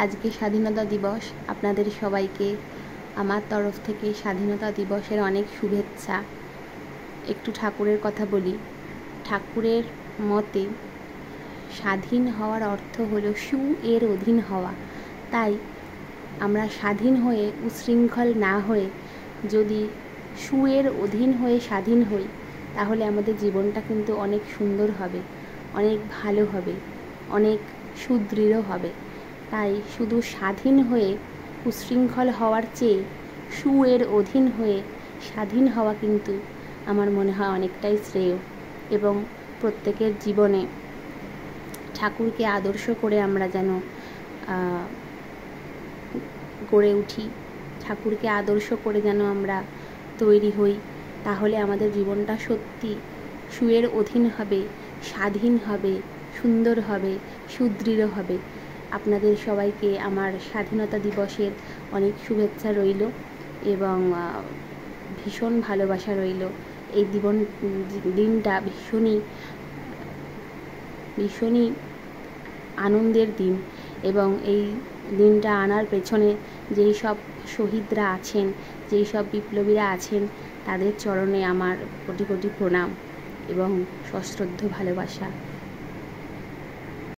আজকে স্বাধীনতা দিবস। আপনাদের সবাইকে আমার তরফ থেকে স্বাধীনতা দিবসের অনেক শুভেচ্ছা। একটু ঠাকুরের কথা বলি। ঠাকুরের মতে স্বাধীন হওয়ার অর্থ হলো সু এর অধীন হওয়া। তাই আমরা স্বাধীন হয়ে উচ্ছৃঙ্খল না হয়ে যদি সু এর অধীন হয়ে স্বাধীন হই, তাহলে আমাদের জীবনটা কিন্তু অনেক সুন্দর হবে, অনেক ভালো হবে, অনেক সুদৃঢ় হবে। তাই শুধু স্বাধীন হয়ে উচ্ছৃঙ্খল হওয়ার চেয়ে সু এর অধীন হয়ে স্বাধীন হওয়া কিন্তু আমার মনে হয় অনেকটাই শ্রেয়। এবং প্রত্যেকের জীবনে ঠাকুরকে আদর্শ করে আমরা যেন গড়ে উঠি, ঠাকুরকে আদর্শ করে যেন আমরা তৈরি হই, তাহলে আমাদের জীবনটা সত্যি সুয়ের অধীন হবে, স্বাধীন হবে, সুন্দর হবে, সুদৃঢ় হবে। আপনাদের সবাইকে আমার স্বাধীনতা দিবসের অনেক শুভেচ্ছা রইল এবং ভীষণ ভালোবাসা রইল। এই দিনটা ভীষণই আনন্দের দিন এবং এই দিনটা আনার পেছনে যেই সব শহীদরা আছেন, যেই সব বিপ্লবীরা আছেন, তাদের চরণে আমার কোটি কোটি প্রণাম এবং সশ্রদ্ধ ভালোবাসা।